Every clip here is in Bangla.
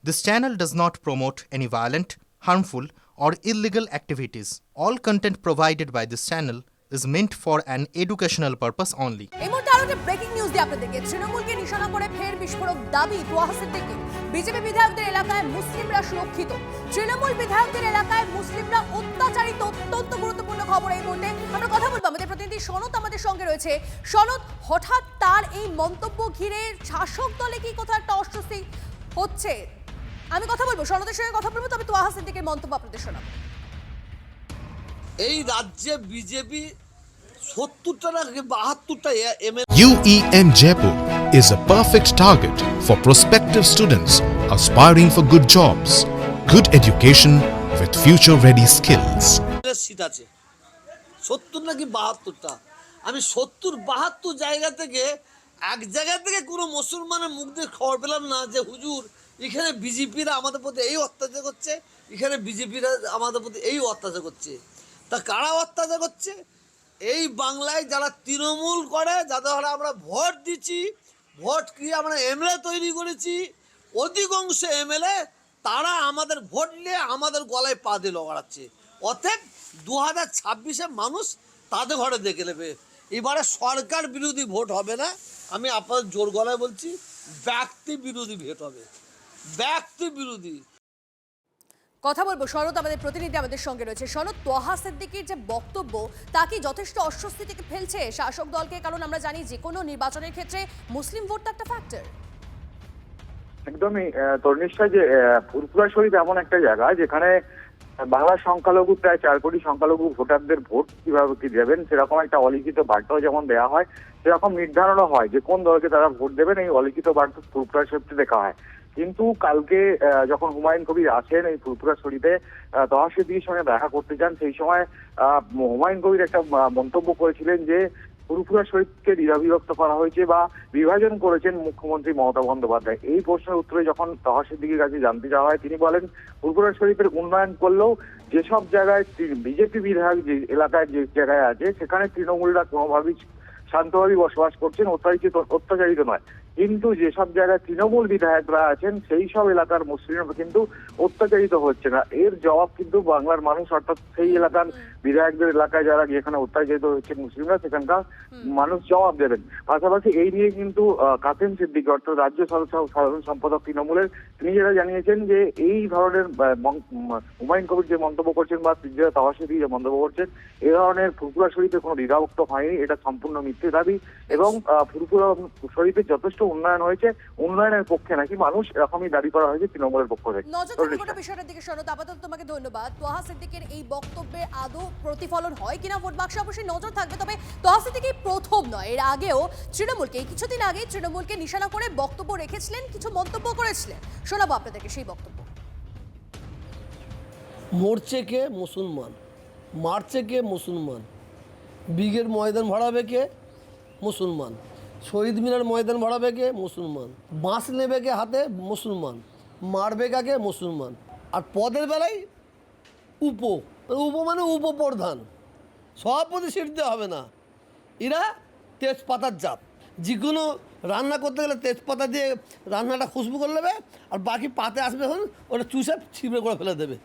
This channel does not promote any violent, harmful, or illegal activities. All content provided by this channel is meant for an educational purpose only. এই মুহূর্তে আরো একটা ব্রেকিং নিউজ দিয়ে আপনাদেরকে তৃণমূলকে নিশানা করে ফের বিস্ফোরক দাবি তোহা সিদ্দিকীর। বিজেপি বিধায়কদের এলাকায় মুসলিমরা সুরক্ষিত, তৃণমূল বিধায়কদের এলাকায় মুসলিমরা অত্যাচারিত। অত্যন্ত গুরুত্বপূর্ণ খবর এই মুহূর্তে আমরা কথা বলবো। আমাদের প্রতিনিধি সনৎ আমাদের সঙ্গে রয়েছে। সনৎ, হঠাৎ তার এই মন্তব্য ঘিরে শাসক দলে কি কোথাও একটা অস্বস্তি হচ্ছে? আমি কথা বলবো, সনতের সঙ্গে কথা বলবো, তবে তোহা সিদ্দিকীর মন্তব্য আপনাদের শোনাবো। এই রাজ্যে বিজেপি ৭০টা নাকি ৭২টা MLA UEM Jaipur is a perfect target for prospective students aspiring for good jobs, good education with future-ready skills. Seat আছে ৭০ নাকি ৭২টা। আমি ৭০-৭২ জায়গা থেকে এক জায়গা থেকে কোনো মুসলমানের মুখ দিয়ে খবর পেলাম না যে হুজুর এখানে বিজেপিরা আমাদের প্রতি এই অত্যাচার করছে, এখানে বিজেপিরা আমাদের প্রতি এই অত্যাচার করছে। তা কারা অত্যাচার করছে? এই বাংলায় যারা তৃণমূল করে, যাদের আমরা ভোট দিচ্ছি, ভোট দিয়ে আমরা এমএলএ তৈরি করেছি, অধিকাংশ এমএলএ তারা আমাদের ভোট নিয়ে আমাদের গলায় পা দিয়ে লগাচ্ছে। অতএব 2026-এ মানুষ তাদের ঘরে দেখে নেবে। এবারে সরকার বিরোধী ভোট হবে না, আমি আপনাদের জোর গলায় বলছি, ব্যক্তি বিরোধী ভোট হবে, ব্যক্তি বিরোধী। কথা বলবো, সনৎ আমাদের প্রতিনিধি আমাদের সঙ্গে রয়েছে। সনৎ, তোহা সিদ্দিকীর যে বক্তব্য তা কি যথেষ্ট অস্বস্তি থেকে ফেলছে শাসক দলকে? কারণ আমরা জানি যে কোনো নির্বাচনের ক্ষেত্রে মুসলিম ভোট তো একটা ফ্যাক্টর। একদমই তর্নিষ্ঠা, যে ফুরফুরা শরীফ এমন একটা জায়গা যেখানে বাংলার সংখ্যালঘু প্রায় 4 কোটি সংখ্যালঘু ভোটারদের ভোট কিভাবে কি দেবেন সেরকম একটা অলিখিত বার্তাও যেমন দেওয়া হয়, সেরকম নির্ধারণও হয় যে কোন দলকে তারা ভোট দেবেন। এই অলিখিত বার্তা ফুরফুরা শরীফে দেখা হয়। কিন্তু কালকে যখন হুমায়ুন কবির আসেন এই ফুরফুরা শরীফে তোহা সিদ্দিকীর সঙ্গে দেখা করতে যান, সেই সময় হুমায়ুন কবির একটা মন্তব্য করেছিলেন যে ফুরফুরা শরীফকে দ্বিধাবিভক্ত করা হয়েছে বা বিভাজন করেছেন মুখ্যমন্ত্রী মমতা বন্দ্যোপাধ্যায়। এই প্রশ্নের উত্তরে যখন তোহা সিদ্দিকীর কাছে জানতে চাওয়া হয়, তিনি বলেন ফুরফুরা শরীফের উন্নয়ন করলেও যেসব জায়গায় বিজেপি বিধায়ক যে এলাকায় যে জায়গায় আছে সেখানে তৃণমূলরা কোনোভাবেই শান্তভাবে বসবাস করছেন, অত্যাচারিত নয়। কিন্তু যেসব জায়গায় তৃণমূল বিধায়করা আছেন সেই সব এলাকার মুসলিমরা কিন্তু অত্যাচারিত হচ্ছে না। এর জবাব কিন্তু বাংলার মানুষ, অর্থাৎ সেই এলাকার বিধায়কদের এলাকায় যারা যেখানে অত্যাচারিত হচ্ছে মুসলিমরা, সেখানকার মানুষ জবাব দেবেন। পাশাপাশি এই নিয়ে কিন্তু কাসেম সিদ্দিকী অর্থাৎ রাজ্য সাধারণ সম্পাদক তৃণমূলের, তিনি যেটা জানিয়েছেন যে এই ধরনের হুমায়ুন কবির যে মন্তব্য করছেন বা তোহা সিদ্দিকী যে মন্তব্য করছেন, এ ধরনের ফুরফুরা শরীফে কোনো দ্বিধাভক্ত হয়নি, এটা সম্পূর্ণ মিথ্যে দাবি। এবং ফুরফুরা শরীফে যথেষ্ট উন্নয়ন হয়েছে, উন্নয়নের পক্ষে নাকি মানুষ, এরকমই দাবি করা হয়েছে তৃণমূলের পক্ষ থেকে। বিষয়টার দিকে সনৎ, আপাতত তোমাকে ধন্যবাদ। তোহা সিদ্দিকীর এই বক্তব্যে আদৌ প্রতিফলন হয় কিনা ভোট বাক্সে অবশ্যই নজর থাকবে। তবে তোহা সিদ্দিকী প্রথম নয়, এর আগেও কিছুদিন আগে তৃণমূলকে নিশানা করে বক্তব্য রেখেছিলেন, কিছু মন্তব্য করেছিলেন। শোনাবো আপনাদেরকে সেই বক্তব্য। মরছে কে? মুসলমান। মারছে কে? মুসলমান। ব্রিগেড ময়দান ভাড়াবে কে? মুসলমান। শহীদ মিনার ময়দান ভাড়াবে কে? মুসলমান। বাঁশ নেবে কে হাতে? মুসলমান। মারবে কাকে? মুসলমান। আর পদের বেলায় উপ মানে উপপ্রধান, সভাপতি সিট দেওয়া হবে না। এরা তেজপাতার জাত, যে কোনো রান্না করতে গেলে তেজপাতা দিয়ে রান্নাটা খুশবু করে নেবে, আর বাকি পাতে আসবে এখন ওটা চুষে ছিপড়ে করে ফেলে দেবে।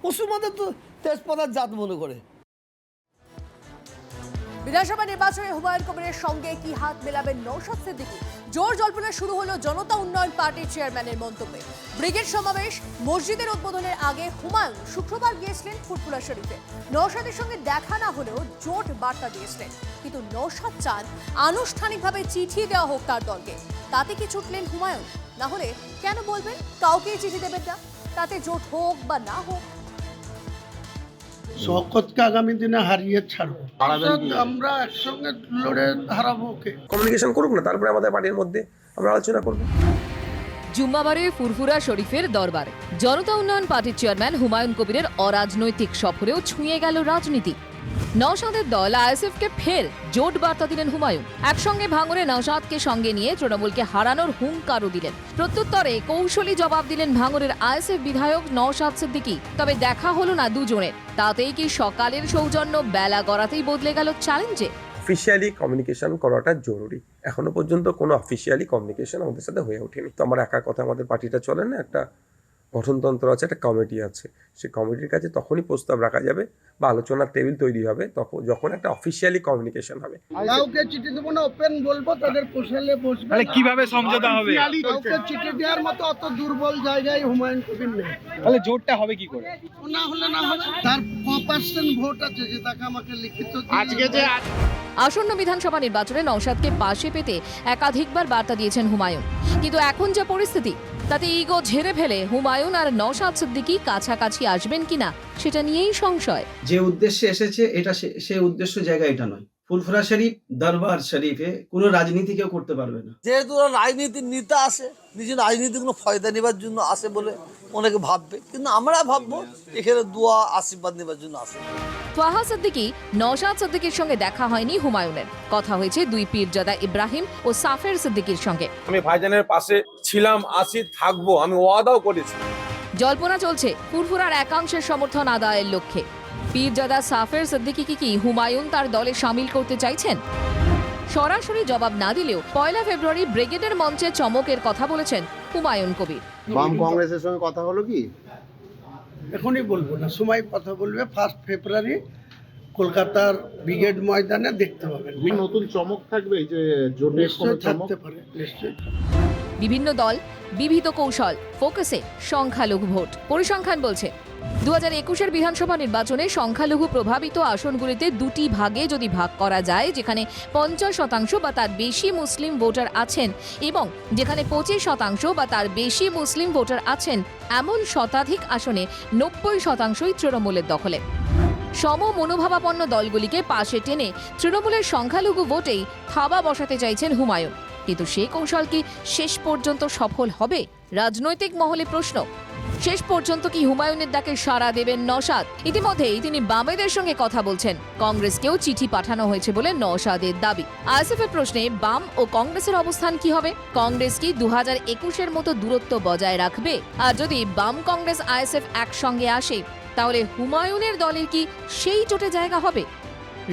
মুসলমানদের তো তেজপাতার জাত মনে করে। বিধানসভা নির্বাচনে হুমায়ুন কবিরের সঙ্গে কি হাত মেলাবেন নওশাদ সিদ্দিকী? জোর জল্পনা শুরু হলো জনতা উন্নয়ন পার্টির চেয়ারম্যানের মন্তব্যে। ব্রিগেড সমাবেশ, মসজিদের উদ্বোধনের আগে হুমায়ুন শুক্রবার গিয়েছিলেন ফুরফুরা শরীফে। নওশাদের সঙ্গে দেখা না হলেও জোট বার্তা দিয়েছিলেন, কিন্তু নওশাদ চান আনুষ্ঠানিকভাবে চিঠি দেওয়া হোক তার দলকে। তাতে কি ছুটলেন হুমায়ুন? না হলে কেন বলবেন কাউকেই চিঠি দেবেন না? তাতে জোট হোক বা না হোক, শওকতকে আগামী দিনে হারিয়ে ছাড়বো, আমরা একসঙ্গে লড়ে হারাবো। ওকে কমিউনিকেশন করুক না, তারপরে আমাদের পার্টির মধ্যে আমরা আলোচনা করব। জুম্মাবারে ফুরফুরা শরীফের দরবারে জনতা উন্নয়ন পার্টির চেয়ারম্যান হুমায়ুন কবিরের অরাজনৈতিক সফরেও ছুঁয়ে গেল রাজনীতি। নওশাদের দল আইএসএফকে ফের জোট বার্তা দিলেন হুমায়ুন। একসঙ্গে ভাঙড়ে নওশাদকে সঙ্গে নিয়ে তৃণমূলকে হারানোর হুঙ্কারও দিলেন। প্রত্যুত্তরে কৌশলী জবাব দিলেন ভাঙড়ের আইএসএফ বিধায়ক নওশাদ সিদ্দিকী। তবে দেখা হলো না দুজনের। তাতেই কি সকালের সৌজন্য বেলা গড়াতেই বদলে গেল চ্যালেঞ্জে? অফিসিয়ালি কমিউনিকেশন করাটা জরুরি। এখনো পর্যন্ত কোনো অফিসিয়ালি কমিউনিকেশন আমাদের সাথে হয়ে ওঠেনি। তো আমার একা কথা আমাদের পার্টিটা চলে না, একটা গঠনতন্ত্র আছে, একটা কমিটি আছে, সেই কমিটির কাছে তখনই প্রস্তাব রাখা যাবে বা আলোচনার টেবিল তৈরি হবে যখন একটা অফিসিয়ালি কমিউনিকেশন হবে। কাউকে চিঠি দেবো না, ওপেন বলবো, তাদের পোষালে বসবে। তাহলে কিভাবে সমঝোতা হবে? কাউকে চিঠি দেওয়ার মতো অত দুর্বল জায়গায় হুমায়ুন কবির নেই। তাহলে জোটটা হবে কি করে? না হলে না হবে। তার ক% ভোট আছে যে তাকে আমাকে লিখিত আজকে যে আসন্ন বিধানসভা নির্বাচনে নওশাদকে পাশে পেতে একাধিকবার বার্তা দিয়েছেন হুমায়ুন, কিন্তু এখন যা পরিস্থিতি তাতে ইগো ঝেড়ে ফেলে হুমায়ুন আর নওশাদ সিদ্দিকী কাছাকাছি আসবেন কিনা সেটা নিয়েই সংশয়। যে উদ্দেশ্যে এসেছে এটা সেই উদ্দেশ্য জায়গা এটা নয়। ফুরফুরা শরীফ দরবার শরীফে কোনো রাজনীতি কেউ করতে পারবে না। যেহেতু ওরা রাজনীতির নেতা আসে, নিজের রাজনীতি কোনো ফয়দা নেবার জন্য আসে বলে অনেকে ভাববে, কিন্তু আমরা ভাববো এখানে দোয়া আশীর্বাদ নেবার জন্য আসে। তোহা সিদ্দিকী নওশাদ সিদ্দিকীর সঙ্গে দেখা হয়নি হুমায়ুনের, কথা হয়েছে দুই পীরজাদা ইব্রাহিম ও সাফের সিদ্দিকীর সঙ্গে। আমি ভাইজানের পাশে ছিলাম, আছি, থাকবো, আমি ওয়াদাও করেছি। জল্পনা চলছে ফুরফুরার একাংশের সমর্থন আদায়ের লক্ষ্যে। পীরজাদা সাফের সিদ্দিকীকে কি হুমায়ুন তার দলে সামিল করতে চাইছেন? সরাসরি জবাব না দিলেও 1 ফেব্রুয়ারি ব্রিগেডের মঞ্চে চমকের কথা বলেছেন হুমায়ুন কবির। বাম কংগ্রেসের সঙ্গে কথা হলো কি? এখনই বলবো না, সময় কথা বলবে। 1 ফেব্রুয়ারি কলকাতার ব্রিগেড ময়দানে দেখতে পাবেন। নতুন চমক থাকবে এই যে জোটের কোনো চমক থাকতে পারে, নিশ্চয়ই। বিভিন্ন দল বিবিধ কৌশল, ফোকাসে সংখ্যালঘু ভোট। পরিসংখ্যান বলছে 2021-এর বিধানসভা নির্বাচনে সংখ্যালঘু প্রভাবিত আসনগুলিতে দুটি ভাগে যদি ভাগ করা যায়, যেখানে 50% বা তার বেশি মুসলিম ভোটার আছেন এবং যেখানে 25% বা তার বেশি মুসলিম ভোটার আছেন, এমন শতাধিক আসনে 90%ই তৃণমূলের দখলে। সম মনোভাবাপন্ন দলগুলিকে পাশে টেনে তৃণমূলের সংখ্যালঘু ভোটেই থাবা বসাতে চাইছেন হুমায়ুন, কিন্তু সেই কৌশল কি শেষ পর্যন্ত সফল হবে? রাজনৈতিক মহলে প্রশ্ন, শেষ পর্যন্ত কি হুমায়ুনের ডাকে সাড়া দেবেন নওশাদ? ইতিমধ্যেই তিনি বামেদের সঙ্গে কথা বলছেন, কংগ্রেসকেও চিঠি পাঠানো হয়েছে বলে নওশাদের দাবি। আইএসএফের প্রশ্নে বাম ও কংগ্রেসের অবস্থান কি হবে? কংগ্রেস কি 2021-এর মতো দূরত্ব বজায় রাখবে? আর যদি বাম কংগ্রেস আইএসএফ একসঙ্গে আসে, তাহলে হুমায়ুনের দলের কি সেই জোটে জায়গা হবে?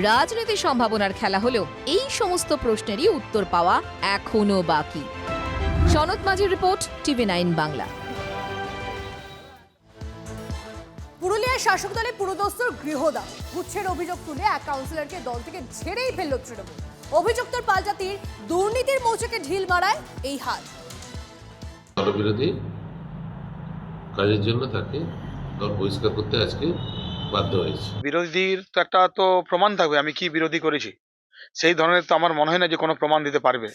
রাজনীতির সম্ভাবনার খেলা হলেও এই সমস্ত প্রশ্নেরই উত্তর পাওয়া এখনো বাকি। সনৎ মাঝির রিপোর্ট, TV9 বাংলা। পুরুলিয়ায় শাসক দলের পুরোদস্তুর গৃহদাহ, গুচ্ছের অভিযোগ তুলে এক কাউন্সিলরকে দল থেকে ঝেড়েই ফেলল তৃণমূল। অভিযুক্তর পাল্টাতির দুর্নীতির মৌচাকে ঢিল মারায় এই হাল। দলবিরোধী কাজের জন্য তাকে দল বহিষ্কার করতে আজকে বাধ্য হয়েছে। বিরোধীর তো একটা তো প্রমাণ থাকবে আমি কি বিরোধী করেছি, সেই ধরনের তো আমার মনে হয় না যে কোনো প্রমাণ দিতে পারবে।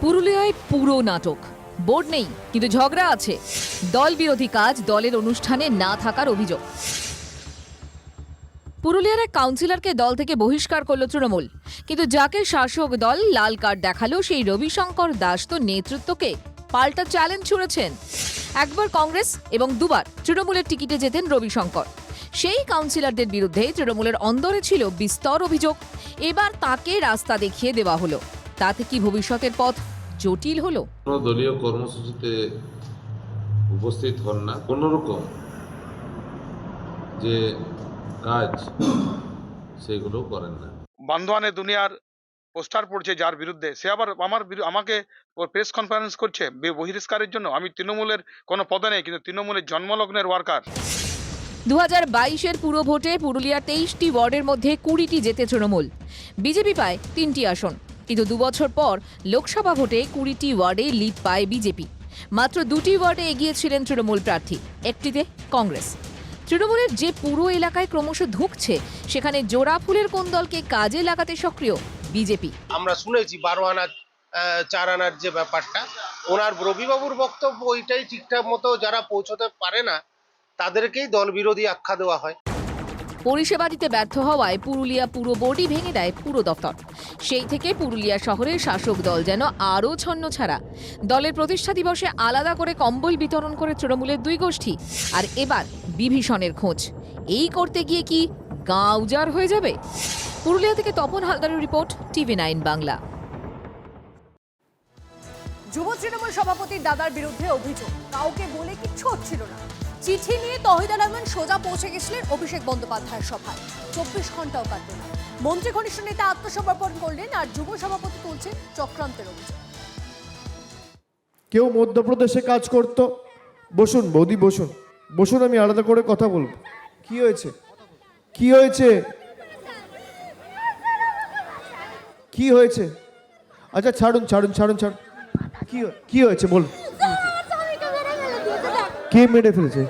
পুরুলিয়ায় পুরো নাটক, বোর্ড নেই কিন্তু ঝগড়া আছে। দল বিরোধী কাজ দলের অনুষ্ঠানে না থাকার অভিযোগ। পুরুলিয়ার এক কাউন্সিলরকে দল থেকে বহিষ্কার করল তৃণমূল, কিন্তু যাকে শাসক দল লাল কার্ড দেখালো সেই রবিশঙ্কর দাস তো নেতৃত্বকে পাল্টা চ্যালেঞ্জ ছুড়েছেন। একবার কংগ্রেস এবং দুবার তৃণমূলের টিকিটে যেতেন রবিশঙ্কর। সেই কাউন্সিলরদের বিরুদ্ধে তৃণমূলের অন্দরে ছিল বিস্তর অভিযোগ। এবার তাকে রাস্তা দেখিয়ে দেওয়া হলো। তাতে কি ভবিষ্যতের পথ জটিল হলো? কোনো দলীয় কর্মসূচিতে উপস্থিত হন না, কোনোরকম যে কাজ সেগুলো করেন না। বান্ধবানে দুনিয়ার পোস্টার পড়ছে যার বিরুদ্ধে, সে আবার আমাকে প্রেস কনফারেন্স করছে বহিষ্কারের জন্য। আমি তৃণমূলের কোনো পদে নেই, কিন্তু তৃণমূলের জন্মলগ্নের ওয়ার্কার। 2022-এর পুরো ভোটে পুরুলিয়ার 23টি ওয়ার্ডের মধ্যে 20টি জেতে তৃণমূল। বিজেপি পায় 3টি আসন, কিন্তু 2 বছর পর লোকসভা ভোটে 20টি ওয়ার্ডে লিড পায় বিজেপি। মাত্র 2টি ওয়ার্ডে এগিয়ে ছিলেন তৃণমূল প্রার্থী, একটিতে কংগ্রেস। তৃণমূলের যে পুরো এলাকায় ক্রমশ ধুঁকছে, সেখানে জোড়া ফুলের কোন দলকে কাজে লাগাতে সক্রিয় বিজেপি। আমরা শুনেছি 12 আনা 4 আনার যে ব্যাপারটা, ওনার রবিবাবুর বক্তব্য ওইটাই ঠিকঠাক মতো যারা পৌঁছতে পারে না তাদেরকেই দল বিরোধী আখ্যা দেওয়া হয়। পরিষেবা দিতে ব্যর্থ হওয়ায় পুরুলিয়া পুরো বোর্ডই ভেঙে দেয় পুরো দপ্তর। সেই থেকে পুরুলিয়া শহরের শাসক দল যেন আরও ছন্নছাড়া। দলের প্রতিষ্ঠা দিবসে আলাদা করে কম্বল বিতরণ করে তৃণমূলের 2 গোষ্ঠী। আর এবার বিভীষণের খোঁজ। এই করতে গিয়ে কি গাঁ উজাড় হয়ে যাবে? পুরুলিয়া থেকে তপন হালদারের রিপোর্ট, TV9 বাংলা। যুব তৃণমূল সভাপতির দাদার বিরুদ্ধে অভিযোগ, কাউকে বলে কিচ্ছু হচ্ছিল না। চিঠি নিয়ে তহিদুল রহমান সোজা পৌঁছে গেছিলেন অভিষেক বন্দ্যোপাধ্যায়ের সভায়। 24 ঘন্টাও কাটল না। মন্ত্রী ঘনিষ্ঠ নেতা আত্মসমর্পণ করলেন আর যুব সভাপতি তুলছেন চক্রান্তের অভিযোগ। কেউ মধ্যপ্রদেশে কাজ করতো। বসুন বৌদি, বসুন বসুন, আমি আলাদা করে কথা বলবো। কি হয়েছে, কি হয়েছে, কি হয়েছে? আচ্ছা ছাড়ুন ছাড়ুন ছাড়ুন ছাড়ুন, কি হয়েছে বলুন। কে মেরে ফেলেছে?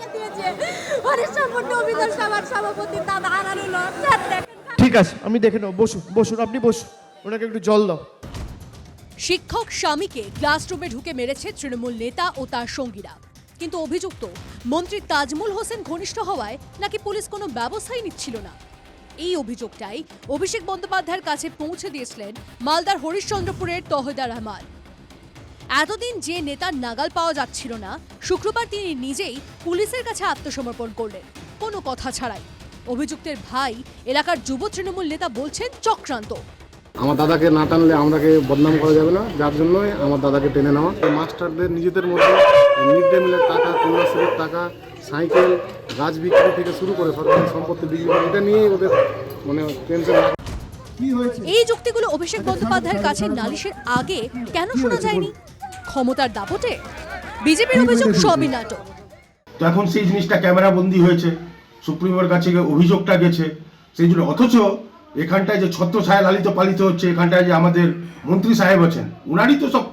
ঠিক আছে, আমি দেখে নেব। বসুন বসুন, আপনি বসুন, ওনাকে একটু জল দাও। শিক্ষক স্বামীকে ক্লাসরুমে ঢুকে মেরেছে তৃণমূল নেতা ও তার সঙ্গীরা, কিন্তু অভিযুক্ত মন্ত্রী তাজমুল হোসেন ঘনিষ্ঠ হওয়ায় নাকি পুলিশ কোনো ব্যবস্থাই নিচ্ছিল না। এই অভিযোগটাই অভিষেক বন্দ্যোপাধ্যায়ের কাছে পৌঁছে দিয়েছিলেন মালদার হরিশ্চন্দ্রপুরের তহেদা রহমান। এতদিন যে নেতার নাগাল পাওয়া যাচ্ছিল না, শুক্রবার তিনি নিজেই পুলিশের কাছে আত্মসমর্পণ করলেন, কোনো কথা ছাড়াই। অভিযুক্তের ভাই এলাকার যুব তৃণমূল নেতা বলছেন চক্রান্ত। আমার দাদাকে না টানলে আমরাকে বদনাম করা যাবে না, যার জন্যই আমার দাদাকে টেনে নেওয়া। মাস্টারদের নিজেদের মধ্যে মিড ডে মিলের টাকা, কন্যাশ্রীর টাকা, সাইকেল, গাছ বিক্রি থেকে শুরু করে সরকারি সম্পত্তি বিক্রি করে, এটা নিয়েই ওদের মানে টেনশন। এই যুক্তিগুলো অভিষেক বন্দ্যোপাধ্যায়ের কাছে নালিশের আগে কেন শোনা যায়নি? ক্ষমতার দাপটে? বিজেপির অভিযোগ সবই নাটক। তো এখন সেই জিনিসটা ক্যামেরা বন্দী হয়েছে, সুপ্রিমের কাছে অভিযোগটা গেছে, সেই জন্য। অথচ এখানটায় যে ছত্র ছায়া লালিত পালিত হচ্ছে, এখানটায় যে আমাদের মন্ত্রী সাহেব আছেন, উনারই তো সব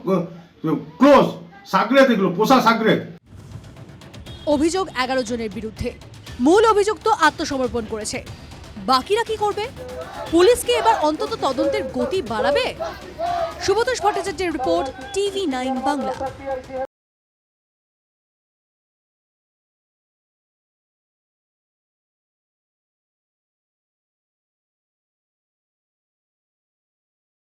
ক্লোজ সাগরেদ, এগুলো পোষা সাগরেদ। অভিযোগ 11 জনের বিরুদ্ধে। মূল অভিযুক্ত আত্মসমর্পণ করেছে, বাকিরা কি করবে? পুলিশ কি এবার অন্তত তদন্তের গতি বাড়াবে? শুভতোষ ভট্টাচার্যের রিপোর্ট, TV9 বাংলা।